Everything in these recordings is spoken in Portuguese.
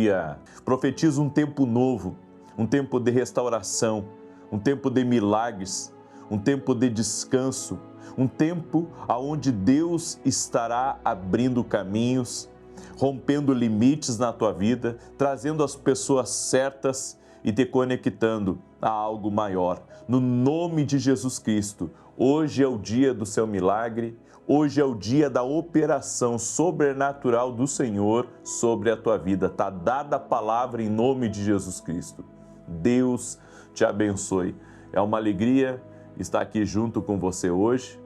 dia. Profetizo um tempo novo, um tempo de restauração, um tempo de milagres, um tempo de descanso, um tempo onde Deus estará abrindo caminhos, rompendo limites na tua vida, trazendo as pessoas certas e te conectando a algo maior. No nome de Jesus Cristo, hoje é o dia do seu milagre, hoje é o dia da operação sobrenatural do Senhor sobre a tua vida. Está dada a palavra em nome de Jesus Cristo. Deus te abençoe. É uma alegria estar aqui junto com você hoje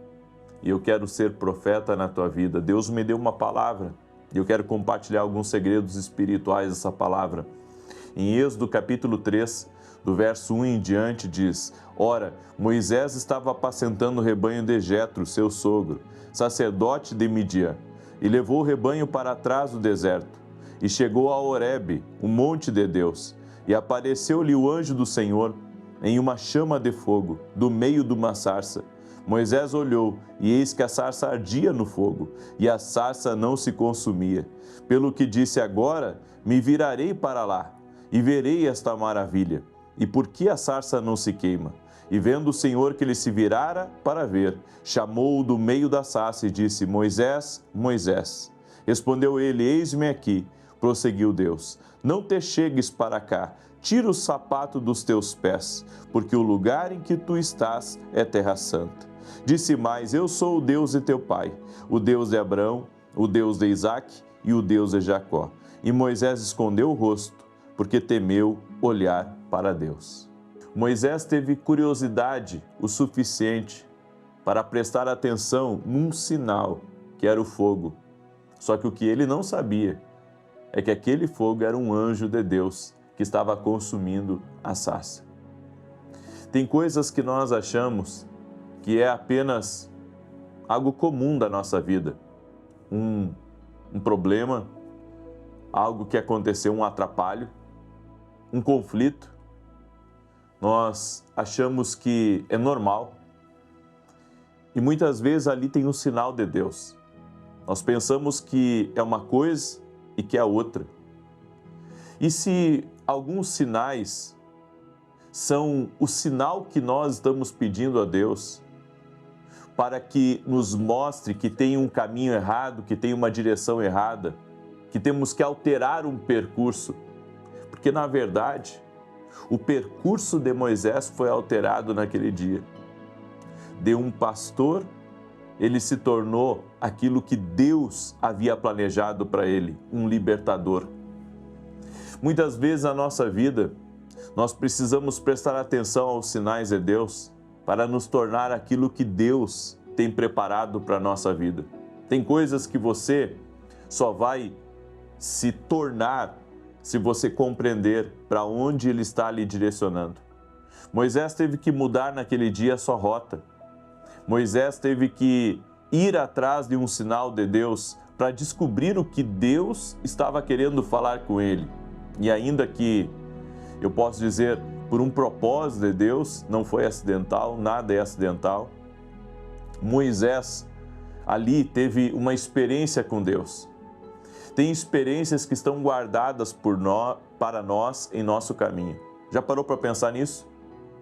e eu quero ser profeta na tua vida. Deus me deu uma palavra e eu quero compartilhar alguns segredos espirituais dessa palavra. Em Êxodo capítulo 3, do verso 1 em diante, diz: Ora, Moisés estava apacentando o rebanho de Jetro, seu sogro, sacerdote de Midian, e levou o rebanho para trás do deserto, e chegou a Horebe, o monte de Deus, e apareceu-lhe o anjo do Senhor em uma chama de fogo, do meio de uma sarça. Moisés olhou, e eis que a sarça ardia no fogo, e a sarça não se consumia. Pelo que disse: agora me virarei para lá, e verei esta maravilha. E por que a sarça não se queima? E vendo o Senhor que ele se virara para ver, chamou-o do meio da sarça e disse: Moisés, Moisés. Respondeu ele: eis-me aqui. Prosseguiu Deus: não te chegues para cá, tira o sapato dos teus pés, porque o lugar em que tu estás é terra santa. Disse mais: eu sou o Deus de teu pai, o Deus de Abraão, o Deus de Isaque e o Deus de Jacó. E Moisés escondeu o rosto, porque temeu olhar para Deus. Moisés teve curiosidade o suficiente para prestar atenção num sinal, que era o fogo. Só que o que ele não sabia é que aquele fogo era um anjo de Deus que estava consumindo a sarça. Tem coisas que nós achamos que é apenas algo comum da nossa vida, um problema, algo que aconteceu, um atrapalho, um conflito. Nós achamos que é normal e muitas vezes ali tem um sinal de Deus. Nós pensamos que é uma coisa e que é outra. E se alguns sinais são o sinal que nós estamos pedindo a Deus para que nos mostre que tem um caminho errado, que tem uma direção errada, que temos que alterar um percurso, porque na verdade o percurso de Moisés foi alterado naquele dia. De um pastor, ele se tornou aquilo que Deus havia planejado para ele, um libertador. Muitas vezes na nossa vida, nós precisamos prestar atenção aos sinais de Deus para nos tornar aquilo que Deus tem preparado para a nossa vida. Tem coisas que você só vai se tornar se você compreender para onde Ele está lhe direcionando. Moisés teve que mudar naquele dia a sua rota. Moisés teve que ir atrás de um sinal de Deus para descobrir o que Deus estava querendo falar com ele. E ainda que, eu posso dizer, por um propósito de Deus, não foi acidental, nada é acidental. Moisés ali teve uma experiência com Deus. Tem experiências que estão guardadas para nós em nosso caminho. Já parou para pensar nisso?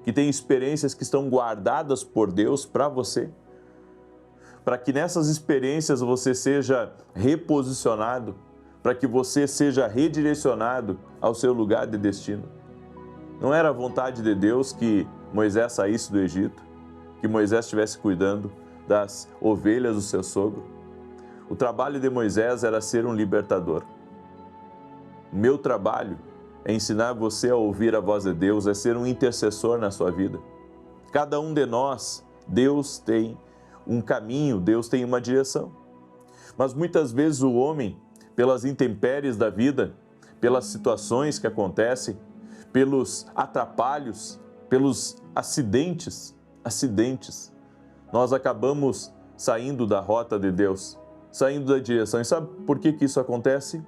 Que tem experiências que estão guardadas por Deus para você? Para que nessas experiências você seja reposicionado, para que você seja redirecionado ao seu lugar de destino. Não era a vontade de Deus que Moisés saísse do Egito, que Moisés estivesse cuidando das ovelhas do seu sogro? O trabalho de Moisés era ser um libertador. O meu trabalho é ensinar você a ouvir a voz de Deus, é ser um intercessor na sua vida. Cada um de nós, Deus tem um caminho, Deus tem uma direção. Mas muitas vezes o homem, pelas intempéries da vida, pelas situações que acontecem, pelos atrapalhos, pelos acidentes, nós acabamos saindo da rota de Deus, saindo da direção. E sabe por que isso acontece?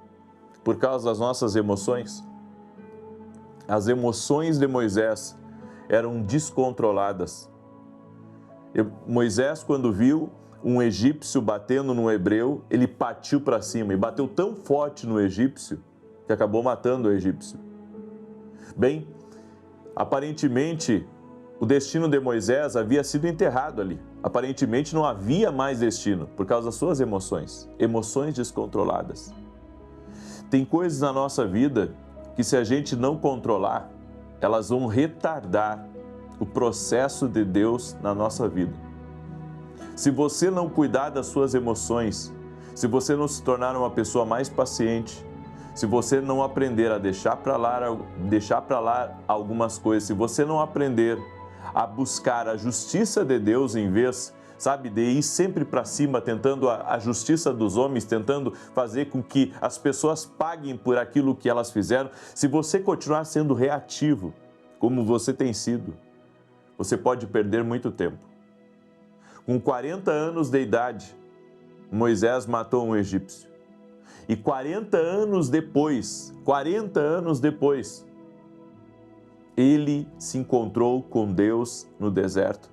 Por causa das nossas emoções. As emoções de Moisés eram descontroladas. Moisés, quando viu um egípcio batendo no hebreu, ele partiu para cima e bateu tão forte no egípcio que que acabou matando o egípcio. Bem, aparentemente, o destino de Moisés havia sido enterrado ali. Aparentemente não havia mais destino por causa das suas emoções, emoções descontroladas. Tem coisas na nossa vida que, se a gente não controlar, elas vão retardar o processo de Deus na nossa vida. Se você não cuidar das suas emoções, se você não se tornar uma pessoa mais paciente, se você não aprender a deixar para lá algumas coisas, se você não aprender a buscar a justiça de Deus em vez, sabe, de ir sempre para cima, tentando a justiça dos homens, tentando fazer com que as pessoas paguem por aquilo que elas fizeram, se você continuar sendo reativo, como você tem sido, você pode perder muito tempo. Com 40 anos de idade, Moisés matou um egípcio. E 40 anos depois, ele se encontrou com Deus no deserto.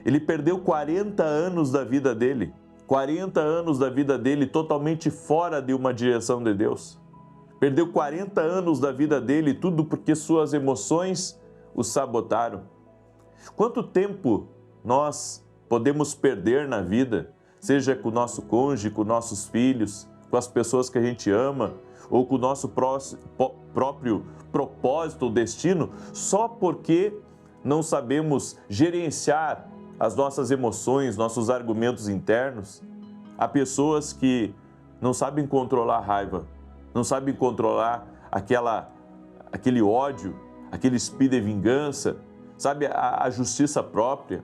Ele perdeu 40 anos da vida dele, 40 anos da vida dele totalmente fora de uma direção de Deus. Perdeu 40 anos da vida dele, tudo porque suas emoções o sabotaram. Quanto tempo nós podemos perder na vida, seja com o nosso cônjuge, com nossos filhos, com as pessoas que a gente ama, ou com o nosso próprio propósito ou destino, só porque não sabemos gerenciar as nossas emoções, nossos argumentos internos? Há pessoas que não sabem controlar a raiva, não sabem controlar aquele ódio, aquele espírito de vingança, sabe, a justiça própria.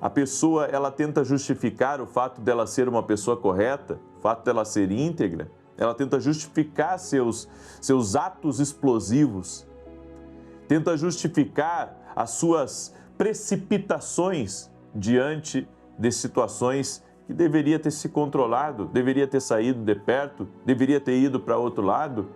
A pessoa, ela tenta justificar o fato dela ser uma pessoa correta, o fato dela ser íntegra, ela tenta justificar seus atos explosivos, tenta justificar as suas precipitações diante de situações que deveria ter se controlado, deveria ter saído de perto, deveria ter ido para outro lado.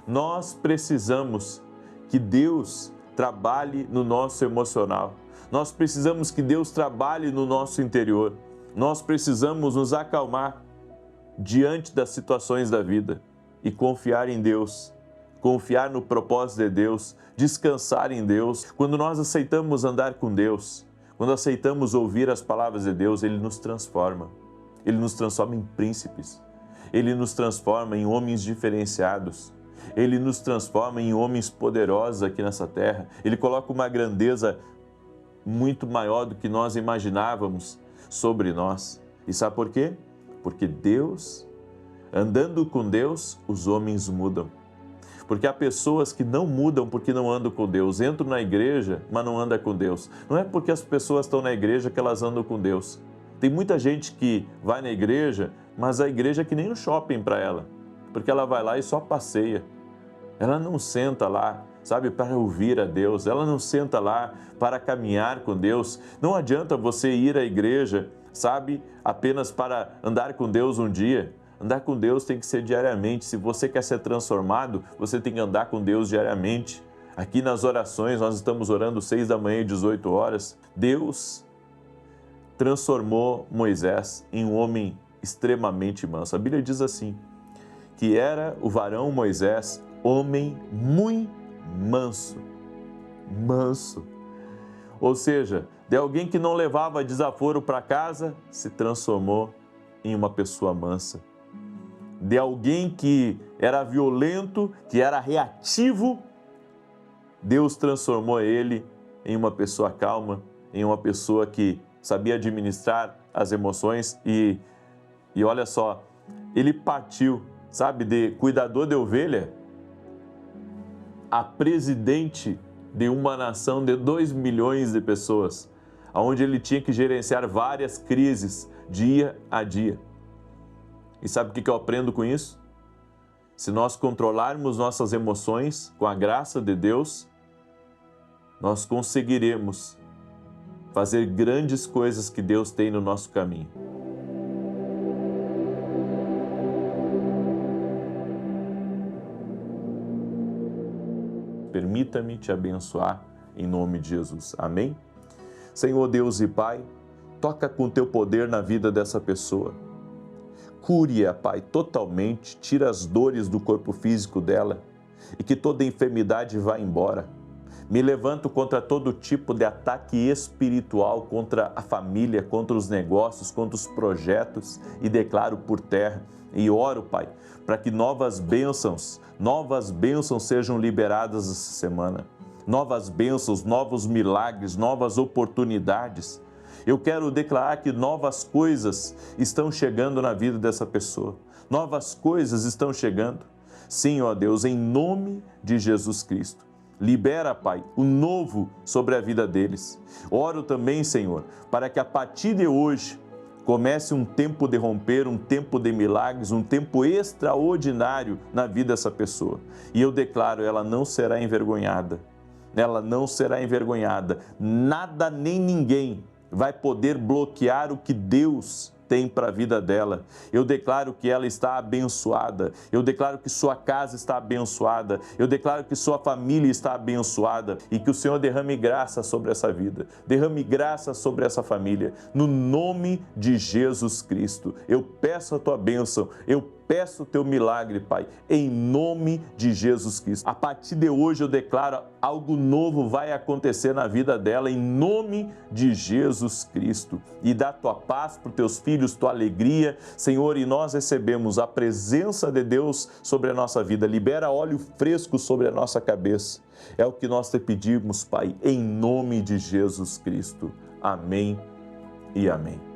Nós precisamos que Deus trabalhe no nosso emocional. Nós precisamos que Deus trabalhe no nosso interior. Nós precisamos nos acalmar diante das situações da vida e confiar em Deus, confiar no propósito de Deus, descansar em Deus. Quando nós aceitamos andar com Deus, quando aceitamos ouvir as palavras de Deus, Ele nos transforma. Ele nos transforma em príncipes. Ele nos transforma em homens diferenciados. Ele nos transforma em homens poderosos aqui nessa terra. Ele coloca uma grandeza muito maior do que nós imaginávamos sobre nós. E sabe por quê? Porque Deus, andando com Deus, os homens mudam. Porque há pessoas que não mudam porque não andam com Deus. Entram na igreja, mas não andam com Deus. Não é porque as pessoas estão na igreja que elas andam com Deus. Tem muita gente que vai na igreja, mas a igreja é que nem um shopping para ela. Porque ela vai lá e só passeia. Ela não senta lá, sabe, para ouvir a Deus. Ela não senta lá para caminhar com Deus. Não adianta você ir à igreja, sabe, apenas para andar com Deus um dia. Andar com Deus tem que ser diariamente. Se você quer ser transformado, você tem que andar com Deus diariamente. Aqui nas orações, nós estamos orando 6 da manhã e 18 horas. Deus transformou Moisés em um homem extremamente manso. A Bíblia diz assim, que era o varão Moisés, homem muito manso. Manso. Ou seja, de alguém que não levava desaforo para casa, se transformou em uma pessoa mansa. De alguém que era violento, que era reativo, Deus transformou ele em uma pessoa calma, em uma pessoa que sabia administrar as emoções e olha só, ele partiu, sabe, de cuidador de ovelha a presidente de uma nação de 2 milhões de pessoas, onde ele tinha que gerenciar várias crises dia a dia. E sabe o que eu aprendo com isso? Se nós controlarmos nossas emoções com a graça de Deus, nós conseguiremos fazer grandes coisas que Deus tem no nosso caminho. Permita-me te abençoar em nome de Jesus. Amém? Senhor Deus e Pai, toca com teu poder na vida dessa pessoa. cure-a, Pai, totalmente, tira as dores do corpo físico dela e que toda enfermidade vá embora. Me levanto contra todo tipo de ataque espiritual contra a família, contra os negócios, contra os projetos e declaro por terra. E oro, Pai, para que novas bênçãos sejam liberadas essa semana. Novas bênçãos, novos milagres, novas oportunidades. Eu quero declarar que novas coisas estão chegando na vida dessa pessoa. Novas coisas estão chegando. Sim, ó Deus, em nome de Jesus Cristo. Libera, Pai, o novo sobre a vida deles. Oro também, Senhor, para que a partir de hoje comece um tempo de romper, um tempo de milagres, um tempo extraordinário na vida dessa pessoa. E eu declaro, ela não será envergonhada. Ela não será envergonhada. Nada nem ninguém vai poder bloquear o que Deus tem para a vida dela. Eu declaro que ela está abençoada. Eu declaro que sua casa está abençoada. Eu declaro que sua família está abençoada e que o Senhor derrame graça sobre essa vida. Derrame graça sobre essa família. No nome de Jesus Cristo, eu peço a tua bênção. Eu peço o teu milagre, Pai, em nome de Jesus Cristo. A partir de hoje eu declaro algo novo vai acontecer na vida dela, em nome de Jesus Cristo. E dá tua paz para os teus filhos, tua alegria, Senhor, e nós recebemos a presença de Deus sobre a nossa vida. Libera óleo fresco sobre a nossa cabeça. É o que nós te pedimos, Pai, em nome de Jesus Cristo. Amém e amém.